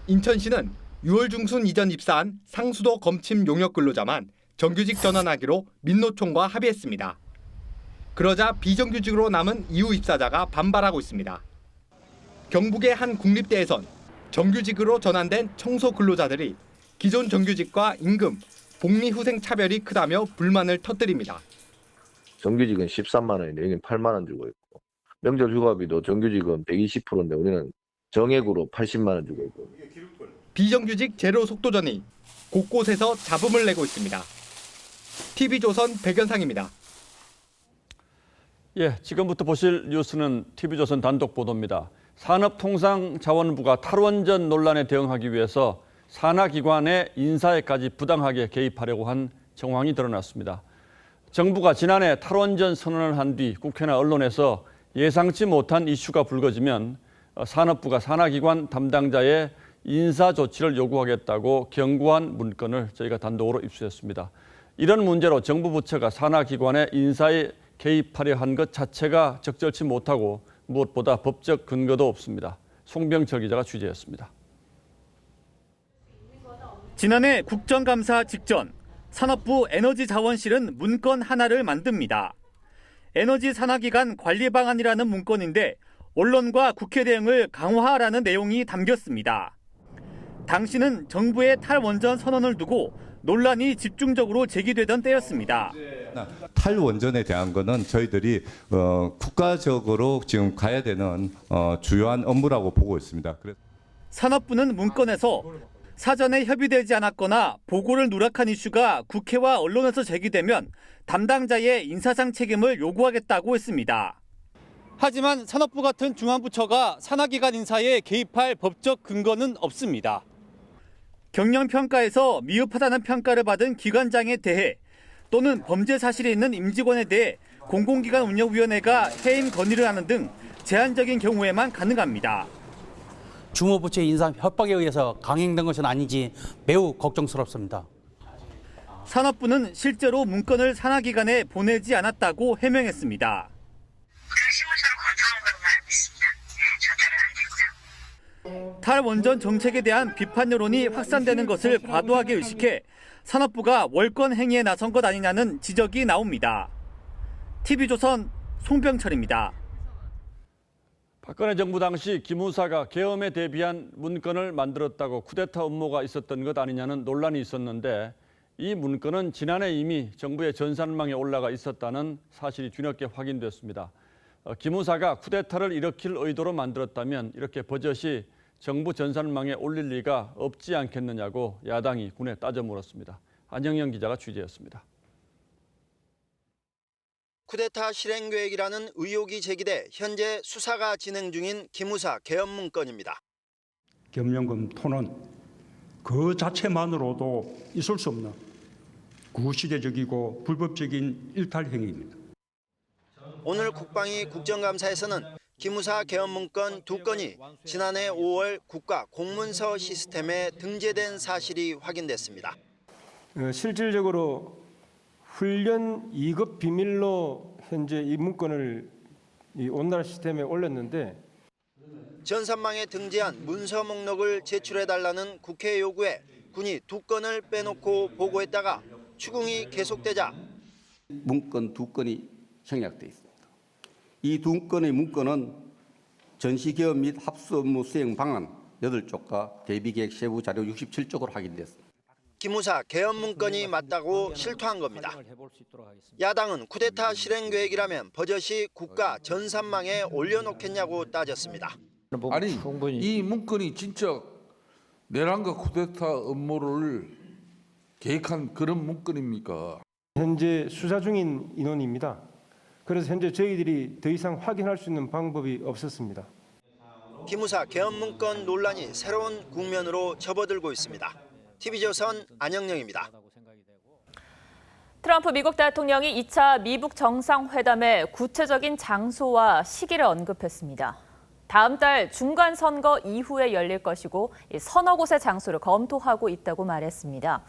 인천시는 6월 중순 이전 입사한 상수도 검침 용역 근로자만 정규직 전환하기로 민노총과 합의했습니다. 그러자 비정규직으로 남은 이후 입사자가 반발하고 있습니다. 경북의 한 국립대에선 정규직으로 전환된 청소 근로자들이 기존 정규직과 임금, 복리후생 차별이 크다며 불만을 터뜨립니다.
정규직은 13만 원인데 여기는 8만 원 주고 있고 명절 휴가비도 정규직은 120%인데 우리는 정액으로 80만 원 주고 있고.
비정규직 제로 속도전이 곳곳에서 잡음을 내고 있습니다. TV조선 백연상입니다.
예, 지금부터 보실 뉴스는 TV조선 단독 보도입니다. 산업통상자원부가 탈원전 논란에 대응하기 위해서 산하기관의 인사에까지 부당하게 개입하려고 한 정황이 드러났습니다. 정부가 지난해 탈원전 선언을 한 뒤 국회나 언론에서 예상치 못한 이슈가 불거지면 산업부가 산하기관 담당자의 인사 조치를 요구하겠다고 경고한 문건을 저희가 단독으로 입수했습니다. 이런 문제로 정부 부처가 산하기관의 인사에 개입하려 한 것 자체가 적절치 못하고 무엇보다 법적 근거도 없습니다. 송병철 기자가 취재했습니다.
지난해 국정감사 직전 산업부 에너지자원실은 문건 하나를 만듭니다. 에너지 산하기관 관리 방안이라는 문건인데 언론과 국회 대응을 강화하라는 내용이 담겼습니다. 당시는 정부의 탈원전 선언을 두고 논란이 집중적으로 제기되던 때였습니다.
탈원전에 대한 거는 저희들이 국가적으로 지금 가야 되는 주요한 업무라고 보고 있습니다.
산업부는 문건에서 사전에 협의되지 않았거나 보고를 누락한 이슈가 국회와 언론에서 제기되면 담당자의 인사상 책임을 요구하겠다고 했습니다. 하지만 산업부 같은 중앙부처가 산하기관 인사에 개입할 법적 근거는 없습니다. 경영평가에서 미흡하다는 평가를 받은 기관장에 대해 또는 범죄 사실이 있는 임직원에 대해 공공기관 운영위원회가 해임 건의를 하는 등 제한적인 경우에만 가능합니다.
주무부처의 인사 협박에 의해서 강행된 것은 아닌지 매우 걱정스럽습니다.
산업부는 실제로 문건을 산하기관에 보내지 않았다고 해명했습니다. 탈원전 정책에 대한 비판 여론이 확산되는 것을 과도하게 의식해 산업부가 월권 행위에 나선 것 아니냐는 지적이 나옵니다. TV조선 송병철입니다.
박근혜 정부 당시 기무사가 계엄에 대비한 문건을 만들었다고 쿠데타 음모가 있었던 것 아니냐는 논란이 있었는데 이 문건은 지난해 이미 정부의 전산망에 올라가 있었다는 사실이 뒤늦게 확인됐습니다. 기무사가 쿠데타를 일으킬 의도로 만들었다면 이렇게 버젓이 정부 전산망에 올릴 리가 없지 않겠느냐고 야당이 군에 따져 물었습니다. 안영영 기자가 취재했습니다.
쿠데타 실행 계획이라는 의혹이 제기돼 현재 수사가 진행 중인 기무사 계엄 문건입니다.
겸연금 토는 그 자체만으로도 있을 수 없는 구시대적이고 불법적인 일탈 행위입니다.
오늘 국방위 국정감사에서는 기무사 계엄 문건 2건이 지난해 5월 국가 공문서 시스템에 등재된 사실이 확인됐습니다.
실질적으로
훈련 2급 비밀로 현재 이 문건을 이 온라인 시스템에 올렸는데
전산망에 등재한 문서 목록을 제출해달라는 국회 요구에 군이 2건을 빼놓고 보고했다가 추궁이 계속되자
문건 2건이 생략돼 있습니다. 이 2건의 문건은 전시개업 및 합수 업무 수행 방안 8쪽과 대비계획 세부 자료 67쪽으로 확인됐습니다.
기무사 개헌 문건이 맞다고 실토한 겁니다. 야당은 쿠데타 실행 계획이라면 버젓이 국가 전산망에 올려놓겠냐고 따졌습니다.
아니 이 문건이 진짜 내란과 쿠데타 업무를 계획한 그런 문건입니까?
현재 수사 중인 인원입니다. 그래서 현재 저희들이 더 이상 확인할 수 있는 방법이 없었습니다.
기무사 개헌 문건 논란이 새로운 국면으로 접어들고 있습니다. TV조선 안영영입니다.
트럼프 미국 대통령이 2차 미북 정상회담의 구체적인 장소와 시기를 언급했습니다. 다음 달 중간 선거 이후에 열릴 것이고 서너 곳의 장소를 검토하고 있다고 말했습니다.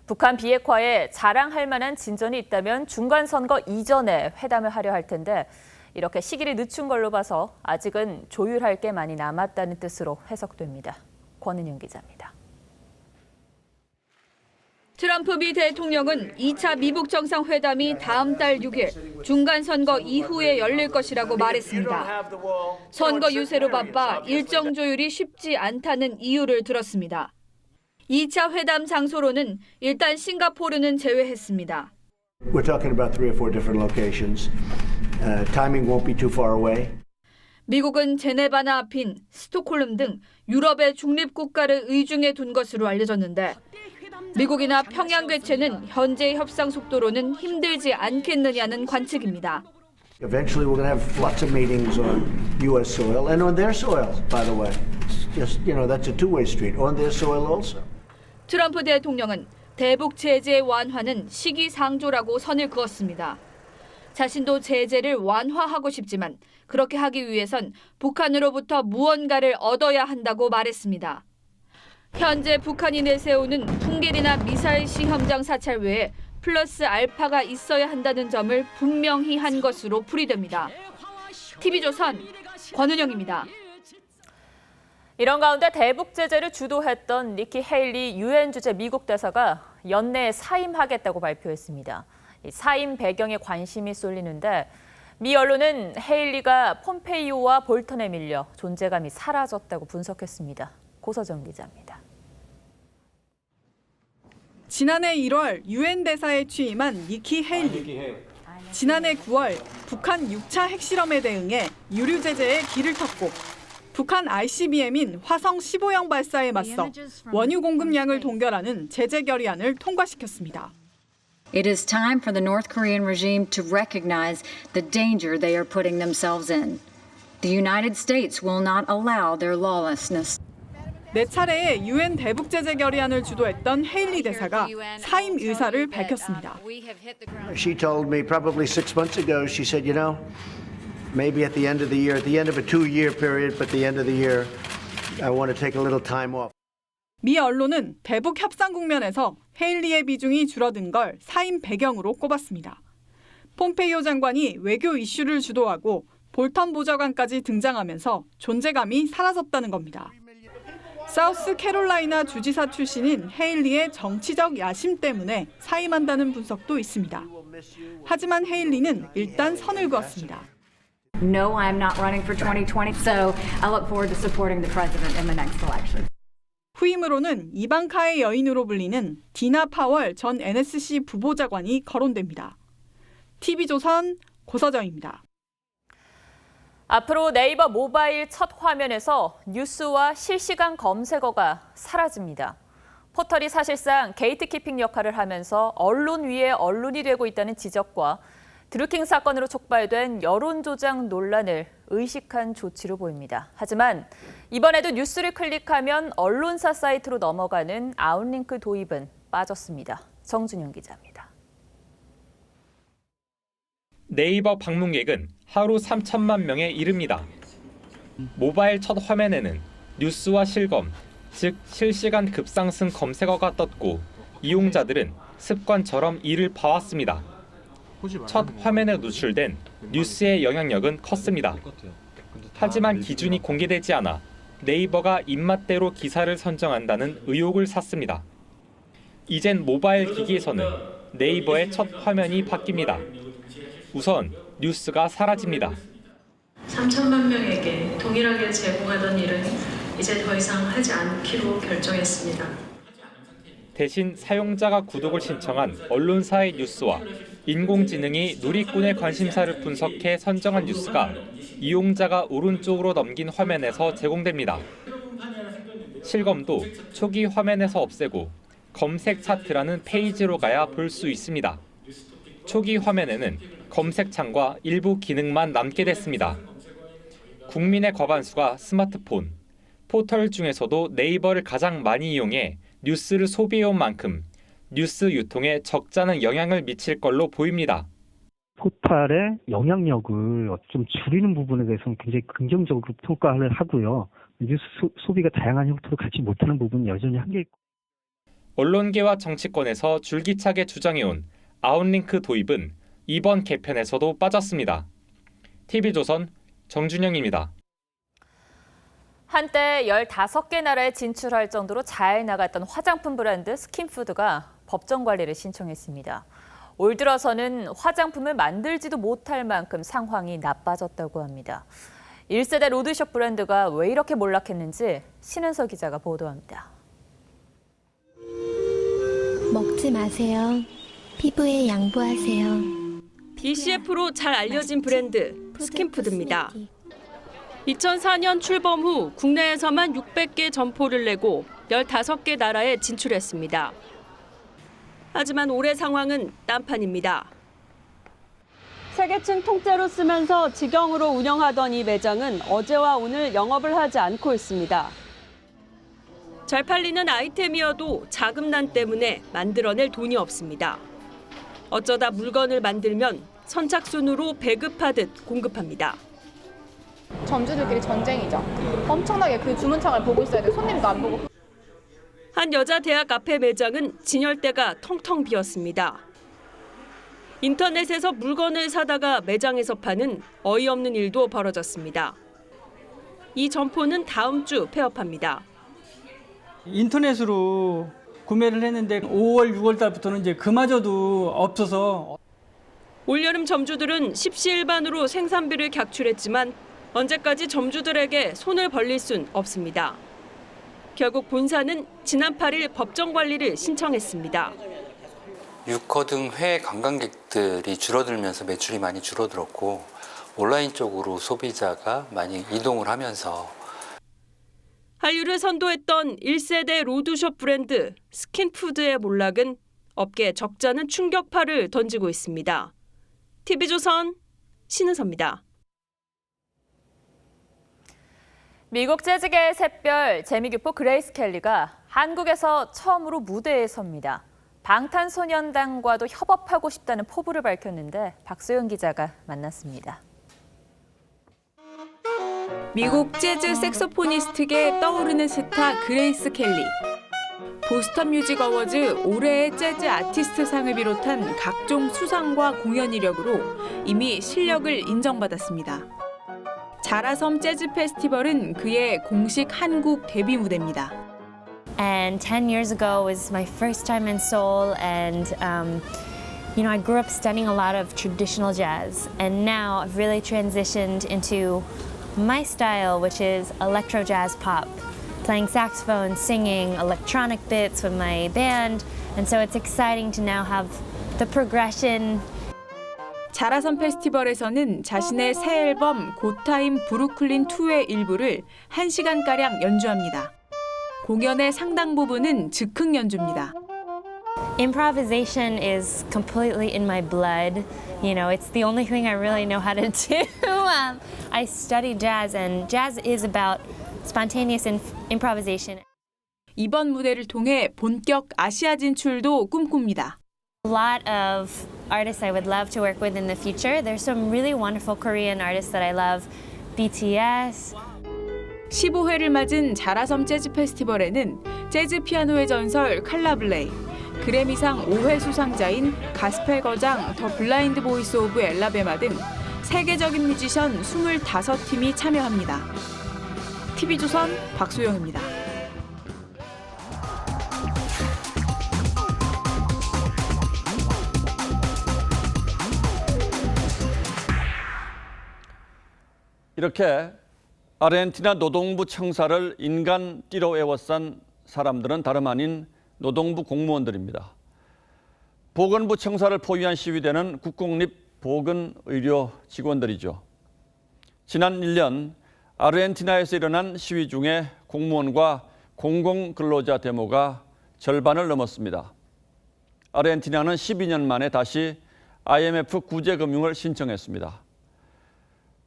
북한 비핵화에 자랑할 만한 진전이 있다면 중간 선거 이전에 회담을 하려 할 텐데 이렇게 시기를 늦춘 걸로 봐서 아직은 조율할 게 많이 남았다는 뜻으로 해석됩니다. 권은영 기자입니다.
트럼프 미 대통령은 2차 미북 정상회담이 다음 달 6일 중간선거 이후에 열릴 것이라고 말했습니다. 선거 유세로 바빠 일정 조율이 쉽지 않다는 이유를 들었습니다. 2차 회담 장소로는 일단 싱가포르는 제외했습니다.
We're talking about 3 or 4 different locations. Timing won't be too far away.
미국은 제네바나 아핀, 스톡홀름 등 유럽의 중립국가를 의중에 둔 것으로 알려졌는데 미국이나 평양 개최는 현재 협상 속도로는 힘들지 않겠느냐는 관측입니다.
Eventually we're going to have lots of meetings on US soil and on their soil, by the way. Just, that's a two-way street. On their soil also.
트럼프 대통령은 대북 제재 완화는 시기상조라고 선을 그었습니다. 자신도 제재를 완화하고 싶지만 그렇게 하기 위해선 북한으로부터 무언가를 얻어야 한다고 말했습니다. 현재 북한이 내세우는 풍계리나 미사일 시험장 사찰 외에 플러스 알파가 있어야 한다는 점을 분명히 한 것으로 풀이됩니다. TV조선 권은영입니다.
이런 가운데 대북 제재를 주도했던 니키 헤일리 유엔 주재 미국 대사가 연내에 사임하겠다고 발표했습니다. 사임 배경에 관심이 쏠리는데 미 언론은 헤일리가 폼페이오와 볼턴에 밀려 존재감이 사라졌다고 분석했습니다. 고서정 기자입니다.
지난해 1월 유엔 대사에 취임한 니키 헤일리. 지난해 9월 북한 6차 핵실험에 대응해 유류 제재에 길을 텄고 북한 ICBM인 화성 15형 발사에 맞서 원유 공급량을 동결하는 제재 결의안을 통과시켰습니다.
It is time for the North Korean regime to recognize the danger they are putting themselves in. The United States will not allow their lawlessness.
4차례의 유엔 대북 제재 결의안을 주도했던 헤일리 대사가 사임 의사를 밝혔습니다.
She told me probably 6 months ago, she said, maybe at the end of the year, at the end of a 2-year period, but the end of the year, I want to take a little time off.
미 언론은 대북 협상 국면에서 헤일리의 비중이 줄어든 걸 사임 배경으로 꼽았습니다. 폼페이오 장관이 외교 이슈를 주도하고 볼턴 보좌관까지 등장하면서 존재감이 사라졌다는 겁니다. 사우스 캐롤라이나 주지사 출신인 헤일리의 정치적 야심 때문에 사임한다는 분석도 있습니다. 하지만 헤일리는 일단 선을 그었습니다.
No, I am not running for 2020, so I look forward to supporting the president in the next election.
후임으로는 이방카의 여인으로 불리는 디나 파월 전 NSC 부보좌관이 거론됩니다. TV조선 고서정입니다.
앞으로 네이버 모바일 첫 화면에서 뉴스와 실시간 검색어가 사라집니다. 포털이 사실상 게이트키핑 역할을 하면서 언론 위에 언론이 되고 있다는 지적과 드루킹 사건으로 촉발된 여론조작 논란을 의식한 조치로 보입니다. 하지만 이번에도 뉴스를 클릭하면 언론사 사이트로 넘어가는 아웃링크 도입은 빠졌습니다. 정준영 기자입니다.
네이버 방문객은 하루 3천만 명에 이릅니다. 모바일 첫 화면에는 뉴스와 실검, 즉 실시간 급상승 검색어가 떴고 이용자들은 습관처럼 이를 봐왔습니다. 첫 화면에 노출된 뉴스의 영향력은 컸습니다. 하지만 기준이 공개되지 않아 네이버가 입맛대로 기사를 선정한다는 의혹을 샀습니다. 이젠 모바일 기기에서는 네이버의 첫 화면이 바뀝니다. 우선 뉴스가 사라집니다.
3천만 명에게 동일하게 제공하던 일은 이제 더 이상 하지 않기로 결정했습니다.
대신 사용자가 구독을 신청한 언론사의 뉴스와 인공지능이 누리꾼의 관심사를 분석해 선정한 뉴스가 이용자가 오른쪽으로 넘긴 화면에서 제공됩니다. 실검도 초기 화면에서 없애고 검색 차트라는 페이지로 가야 볼 수 있습니다. 초기 화면에는 검색창과 일부 기능만 남게 됐습니다. 국민의 과반수가 스마트폰, 포털 중에서도 네이버를 가장 많이 이용해 뉴스를 소비해온 만큼 뉴스 유통에 적잖은 영향을 미칠 걸로 보입니다.
포털의 영향력을 좀 줄이는 부분에 대해서는 굉장히 긍정적으로 평가를 하고요. 뉴스 소비가 다양한 형태로 가지 못하는 부분은 여전히 한계 있고.
언론계와 정치권에서 줄기차게 주장해온 아웃링크 도입은 이번 개편에서도 빠졌습니다. TV조선 정준영입니다.
한때 15개 나라에 진출할 정도로 잘 나갔던 화장품 브랜드 스킨푸드가 법정 관리를 신청했습니다. 올 들어서는 화장품을 만들지도 못할 만큼 상황이 나빠졌다고 합니다. 1세대 로드숍 브랜드가 왜 이렇게 몰락했는지 신은서 기자가 보도합니다.
먹지 마세요. 피부에 양보하세요.
BCF로 잘 알려진 브랜드 스킨푸드입니다. 2004년 출범 후 국내에서만 600개 점포를 내고 15개 나라에 진출했습니다. 하지만 올해 상황은 딴판입니다. 세계층 통째로 쓰면서 직영으로 운영하던 이 매장은 어제와 오늘 영업을 하지 않고 있습니다. 잘 팔리는 아이템이어도 자금난 때문에 만들어낼 돈이 없습니다. 어쩌다 물건을 만들면 선착순으로 배급하듯 공급합니다.
점주들끼리 전쟁이죠. 엄청나게 그 주문창을 보고 있어야 돼. 손님도 안 보고.
한 여자 대학 앞에 매장은 진열대가 텅텅 비었습니다. 인터넷에서 물건을 사다가 매장에서 파는 어이없는 일도 벌어졌습니다. 이 점포는 다음 주 폐업합니다.
인터넷으로 구매를 했는데 5월, 6월 달부터는 이제 그마저도 없어서.
올여름 점주들은 십시일반으로 생산비를 객출했지만 언제까지 점주들에게 손을 벌릴 순 없습니다. 결국 본사는 지난 8일 법정 관리를 신청했습니다.
유커 등 해외 관광객들이 줄어들면서 매출이 많이 줄어들었고 온라인 쪽으로 소비자가 많이 이동을 하면서
한류를 선도했던 1세대 로드숍 브랜드 스킨푸드의 몰락은 업계에 적잖은 충격파를 던지고 있습니다. TV조선 신은서입니다.
미국 재즈계의 샛별 재미교포 그레이스 켈리가 한국에서 처음으로 무대에 섭니다. 방탄소년단과도 협업하고 싶다는 포부를 밝혔는데 박소영 기자가 만났습니다.
미국 재즈 색소포니스트계 떠오르는 스타 그레이스 켈리. 보스턴 뮤직 어워즈 올해의 재즈 아티스트상을 비롯한 각종 수상과 공연 이력으로 이미 실력을 인정받았습니다. 자라섬 재즈 페스티벌은 그의 공식 한국 데뷔 무대입니다.
And 10 years ago was my first time in Seoul, and I grew up studying a lot of traditional jazz, and now I've really transitioned into my style, which is electro jazz pop, playing saxophone, singing electronic bits with my band, and so it's exciting to now have the progression.
자라섬 페스티벌에서는 자신의 새 앨범 굿타임 브루클린 2의 일부를 1시간가량 연주합니다. 공연의 상당 부분은 즉흥 연주입니다.
Improvisation is completely in my blood. It's the only thing I really know how to do. I study jazz, and jazz is about spontaneous improvisation.
이번 무대를 통해 본격 아시아 진출도 꿈꿉니다.
A lot of artists I would love to work with in the future. There's some really wonderful Korean artists that I love. BTS.
15회를 맞은 자라섬 재즈 페스티벌에는 재즈 피아노의 전설 칼라 블레이, 그래미상 5회 수상자인 가스펠 거장, 더 블라인드 보이스 오브 엘라베마 등 세계적인 뮤지션 25팀이 참여합니다. TV조선 박소영입니다.
이렇게 아르헨티나 노동부 청사를 인간띠로 에워싼 사람들은 다름 아닌 노동부 공무원들입니다. 보건부 청사를 포위한 시위대는 국공립 보건의료 직원들이죠. 지난 1년 아르헨티나에서 일어난 시위 중에 공무원과 공공근로자 데모가 절반을 넘었습니다. 아르헨티나는 12년 만에 다시 IMF 구제금융을 신청했습니다.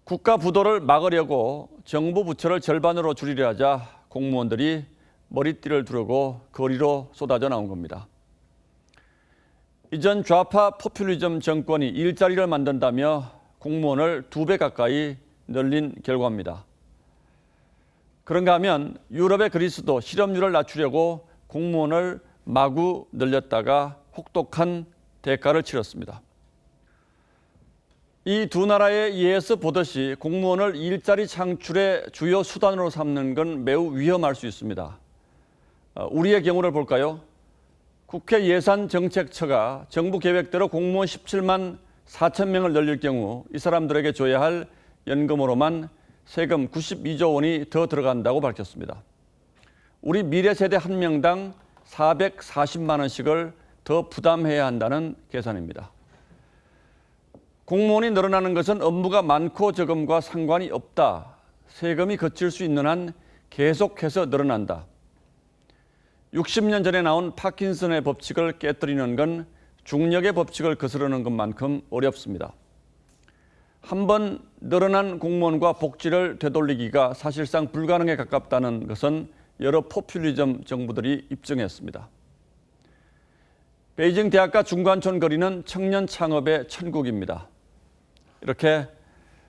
국가 부도를 막으려고 정부 부처를 절반으로 줄이려 하자 공무원들이 머리띠를 두르고 거리로 쏟아져 나온 겁니다. 이전 좌파 포퓰리즘 정권이 일자리를 만든다며 공무원을 2배 가까이 늘린 결과입니다. 그런가 하면 유럽의 그리스도 실업률을 낮추려고 공무원을 마구 늘렸다가 혹독한 대가를 치렀습니다. 이 두 나라의 예에서 보듯이 공무원을 일자리 창출의 주요 수단으로 삼는 건 매우 위험할 수 있습니다. 우리의 경우를 볼까요? 국회 예산정책처가 정부 계획대로 공무원 17만 4천 명을 늘릴 경우 이 사람들에게 줘야 할 연금으로만 세금 92조 원이 더 들어간다고 밝혔습니다. 우리 미래 세대 한 명당 440만 원씩을 더 부담해야 한다는 계산입니다. 공무원이 늘어나는 것은 업무가 많고 적음과 상관이 없다. 세금이 거칠 수 있는 한 계속해서 늘어난다. 60년 전에 나온 파킨슨의 법칙을 깨뜨리는 건 중력의 법칙을 거스르는 것만큼 어렵습니다. 한번 늘어난 공무원과 복지를 되돌리기가 사실상 불가능에 가깝다는 것은 여러 포퓰리즘 정부들이 입증했습니다. 베이징 대학가 중관촌 거리는 청년 창업의 천국입니다. 이렇게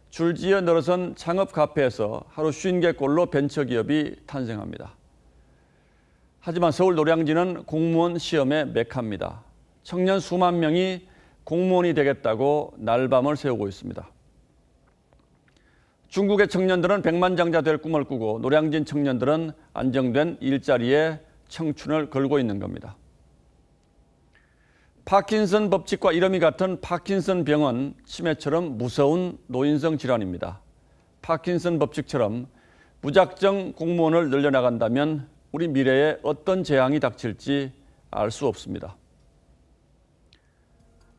줄지어 늘어선 창업 카페에서 하루 50개꼴로 벤처기업이 탄생합니다. 하지만 서울 노량진은 공무원 시험의 메카입니다. 청년 수만 명이 공무원이 되겠다고 날밤을 새우고 있습니다. 중국의 청년들은 백만장자 될 꿈을 꾸고 노량진 청년들은 안정된 일자리에 청춘을 걸고 있는 겁니다. 파킨슨 법칙과 이름이 같은 파킨슨 병은 치매처럼 무서운 노인성 질환입니다. 파킨슨 법칙처럼 무작정 공무원을 늘려나간다면 우리 미래에 어떤 재앙이 닥칠지 알 수 없습니다.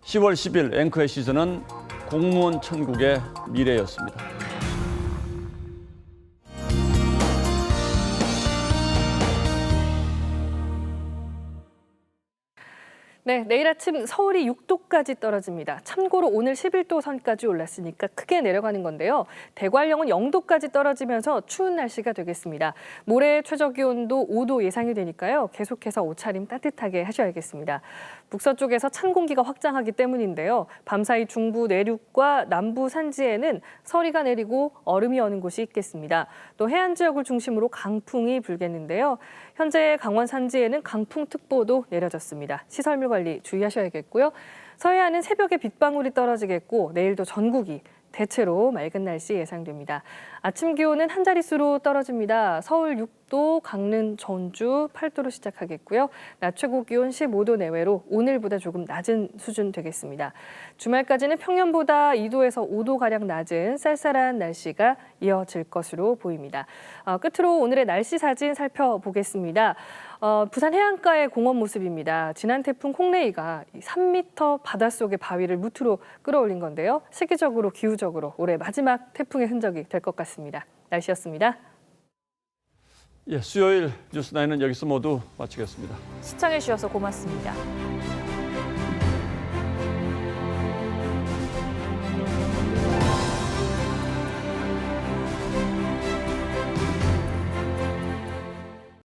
10월 10일 앵커의 시선은 공무원 천국의 미래였습니다.
네, 내일 아침 서울이 6도까지 떨어집니다. 참고로 오늘 11도 선까지 올랐으니까 크게 내려가는 건데요. 대관령은 0도까지 떨어지면서 추운 날씨가 되겠습니다. 모레 최저기온도 5도 예상이 되니까요. 계속해서 옷차림 따뜻하게 하셔야겠습니다. 북서쪽에서 찬 공기가 확장하기 때문인데요. 밤사이 중부 내륙과 남부 산지에는 서리가 내리고 얼음이 어는 곳이 있겠습니다. 또 해안 지역을 중심으로 강풍이 불겠는데요. 현재 강원 산지에는 강풍특보도 내려졌습니다. 시설물 관리 주의하셔야겠고요. 서해안은 새벽에 빗방울이 떨어지겠고 내일도 전국이 대체로 맑은 날씨 예상됩니다. 아침 기온은 한 자릿수로 떨어집니다. 서울 6도, 강릉, 전주 8도로 시작하겠고요. 낮 최고 기온 15도 내외로 오늘보다 조금 낮은 수준 되겠습니다. 주말까지는 평년보다 2도에서 5도가량 낮은 쌀쌀한 날씨가 이어질 것으로 보입니다. 끝으로 오늘의 날씨 사진 살펴보겠습니다. 부산 해안가의 공원 모습입니다. 지난 태풍 콩레이가 3m 바닷속의 바위를 무트로 끌어올린 건데요. 시기적으로 기후적으로 올해 마지막 태풍의 흔적이 될 것 같습니다. 날씨였습니다.
수요일 뉴스9는 여기서 모두 마치겠습니다.
시청해 주셔서 고맙습니다.